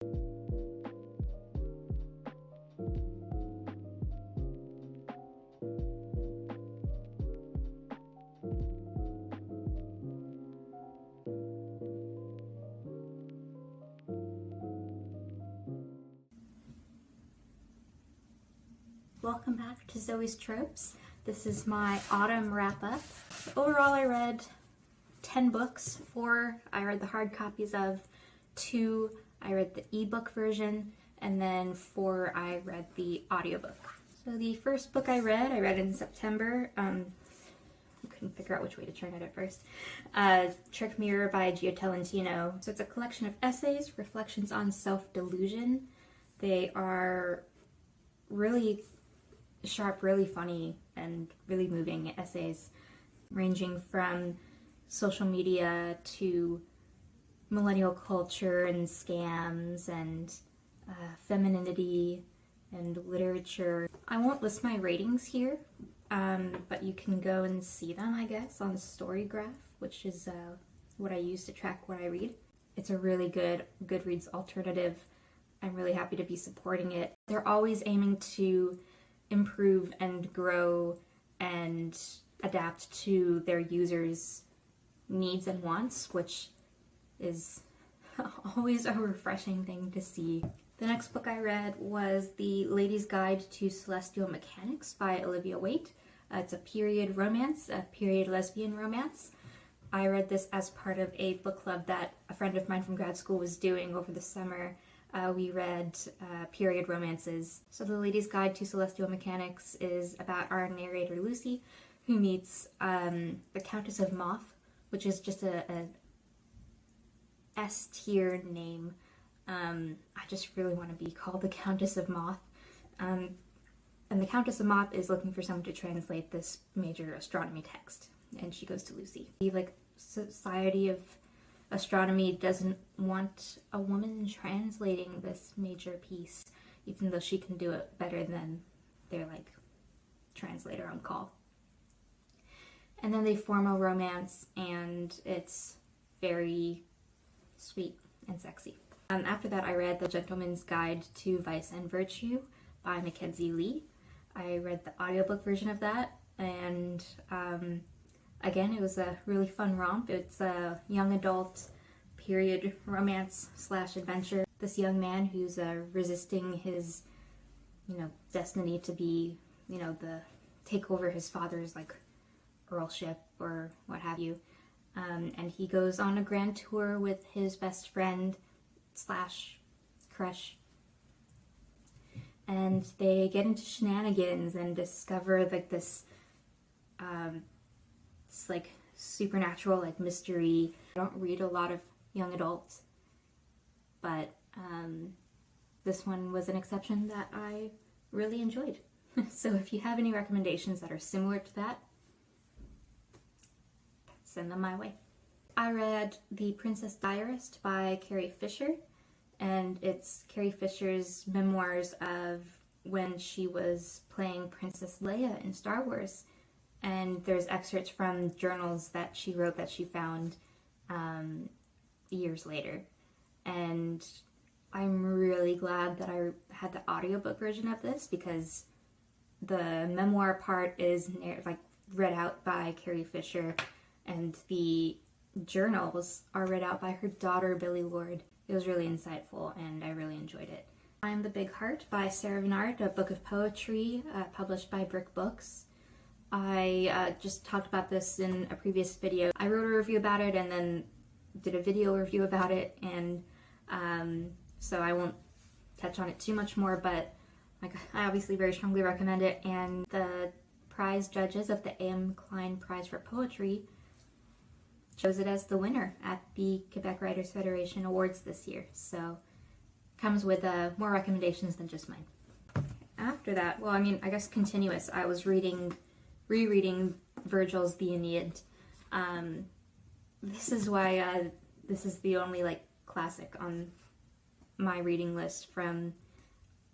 Welcome back to Zoe's Tropes. This is my autumn wrap-up. Overall, I read 10 books. 4 I read the hard copies of, 2 I read the ebook version, and then 4 I read the audiobook. So the first book I read in September. I couldn't figure out which way to turn it at first. Trick Mirror by Gio Tolentino. So it's a collection of essays, reflections on self-delusion. They are really sharp, really funny, and really moving essays, ranging from social media to millennial culture and scams and femininity and literature. I won't list my ratings here, but you can go and see them, I guess, on storygraph, which is what I use to track what I read. It's a really good Goodreads alternative. I'm really happy to be supporting it. They're always aiming to improve and grow and adapt to their users' needs and wants, which is always a refreshing thing to see. The next book I read was The Lady's Guide to Celestial Mechanics by Olivia Waite. It's a period romance, a period lesbian romance. I read this as part of a book club that a friend of mine from grad school was doing over the summer. We read period romances. So The Lady's Guide to Celestial Mechanics is about our narrator Lucy, who meets the Countess of Moth, which is just a S-tier name. I just really want to be called the Countess of Moth. And the Countess of Moth is looking for someone to translate this major astronomy text, and she goes to Lucy. The Society of Astronomy doesn't want a woman translating this major piece, even though she can do it better than their translator on call. And then they form a romance, and it's very sweet and sexy. After that, I read The Gentleman's Guide to Vice and Virtue by Mackenzie Lee. I read the audiobook version of that, and again, it was a really fun romp. It's a young adult period romance / adventure. This young man who's resisting his, destiny to be, take over his father's earlship or what have you. And he goes on a grand tour with his best friend / crush. And they get into shenanigans and discover this supernatural mystery. I don't read a lot of young adults, but this one was an exception that I really enjoyed. So if you have any recommendations that are similar to that, send them my way. I read The Princess Diarist by Carrie Fisher, and it's Carrie Fisher's memoirs of when she was playing Princess Leia in Star Wars. And there's excerpts from journals that she wrote that she found years later. And I'm really glad that I had the audiobook version of this, because the memoir part is read out by Carrie Fisher, and the journals are read out by her daughter, Billie Lourd. It was really insightful, and I really enjoyed it. I Am the Big Heart by Sarah Bernard, a book of poetry published by Brick Books. I just talked about this in a previous video. I wrote a review about it and then did a video review about it, and so I won't touch on it too much more, but I obviously very strongly recommend it. And the prize judges of the A.M. Klein Prize for Poetry chose it as the winner at the Quebec Writers Federation Awards this year, so comes with more recommendations than just mine. After that, well, I guess continuous, I was rereading Virgil's The Aeneid. This is why this is the only classic on my reading list from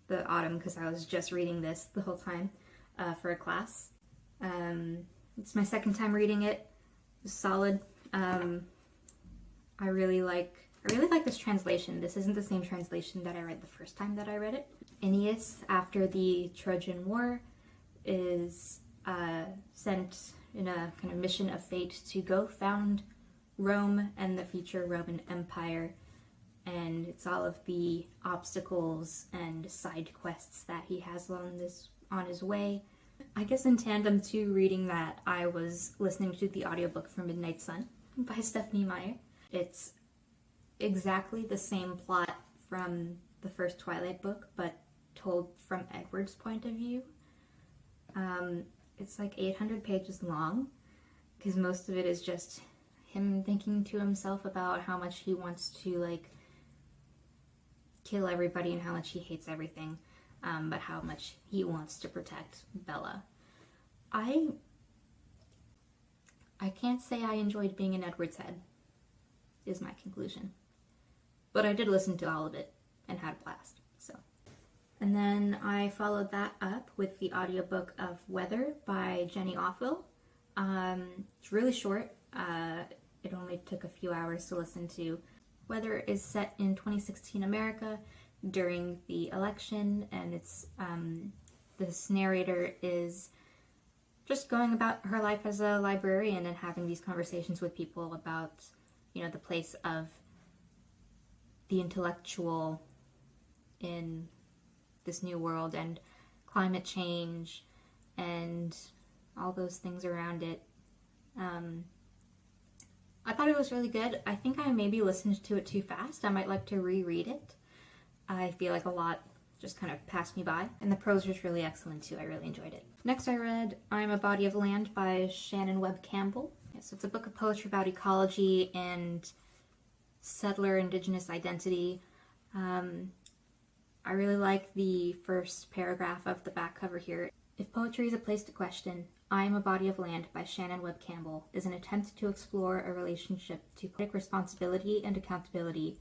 the autumn, because I was just reading this the whole time for a class. It's my second time reading it. It was solid. I really like I really like this translation. This isn't the same translation that I read the first time that I read it. Aeneas, after the Trojan War, is sent in a kind of mission of fate to go found Rome and the future Roman Empire, and it's all of the obstacles and side quests that he has on his way. I guess in tandem to reading that, I was listening to the audiobook for Midnight Sun by Stephanie Meyer. It's exactly the same plot from the first Twilight book, but told from Edward's point of view. It's like 800 pages long, because most of it is just him thinking to himself about how much he wants to, like, kill everybody and how much he hates everything, but how much he wants to protect Bella. I can't say I enjoyed being in Edward's head, is my conclusion. But I did listen to all of it and had a blast, so. And then I followed that up with the audiobook of Weather by Jenny Offel. It's really short. It only took a few hours to listen to. Weather is set in 2016 America during the election, and it's this narrator is just going about her life as a librarian and having these conversations with people about, you know, the place of the intellectual in this new world and climate change and all those things around it. I thought it was really good. I think I maybe listened to it too fast. I might like to reread it. I feel like a lot just kind of passed me by. And the prose was really excellent too. I really enjoyed it. Next I read I'm a Body of Land by Shannon Webb Campbell. So it's a book of poetry about ecology and settler indigenous identity. I really like the first paragraph of the back cover here. If poetry is a place to question, I Am a Body of Land by Shannon Webb Campbell is an attempt to explore a relationship to poetic responsibility and accountability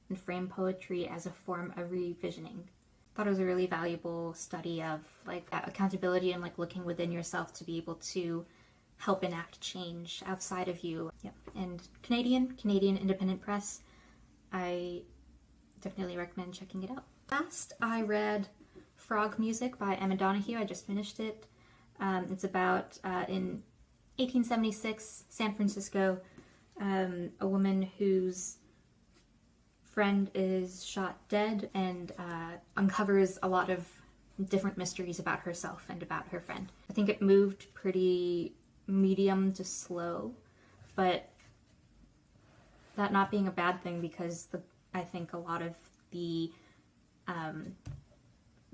and frame poetry as a form of revisioning. I thought it was a really valuable study of like that accountability and like looking within yourself to be able to help enact change outside of you. Yep. And Canadian independent press. I definitely recommend checking it out. Last, I read Frog Music by Emma Donoghue. I just finished it. It's about, in 1876, San Francisco, a woman whose friend is shot dead and uncovers a lot of different mysteries about herself and about her friend. I think it moved pretty medium to slow, but that not being a bad thing, because I think a lot of the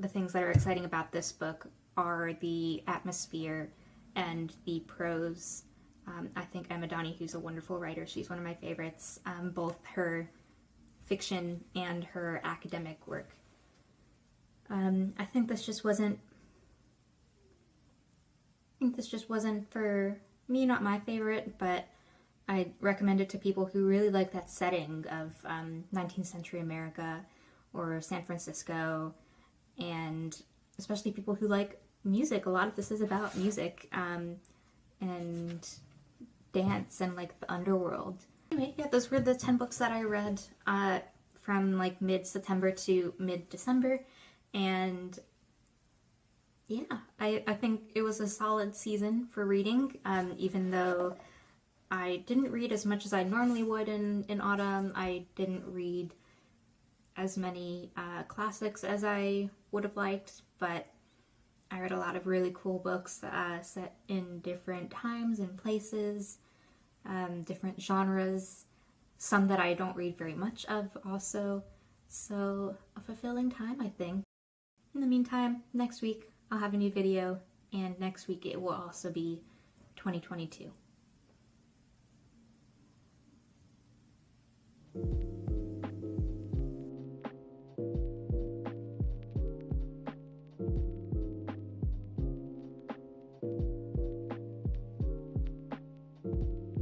things that are exciting about this book are the atmosphere and the prose. I think Emma Donoghue's a wonderful writer. She's one of my favorites, both her fiction and her academic work. I think this just wasn't for me, not my favorite, but I recommend it to people who really like that setting of 19th century America or San Francisco, and especially people who like music. A lot of this is about music and dance and like the underworld. Anyway, yeah, those were the 10 books that I read from like mid-September to mid-December, and yeah, I think it was a solid season for reading, even though I didn't read as much as I normally would in autumn. I didn't read as many classics as I would have liked, but I read a lot of really cool books set in different times and places, different genres, some that I don't read very much of also. So a fulfilling time, I think. In the meantime, next week I'll have a new video, and next week it will also be 2022.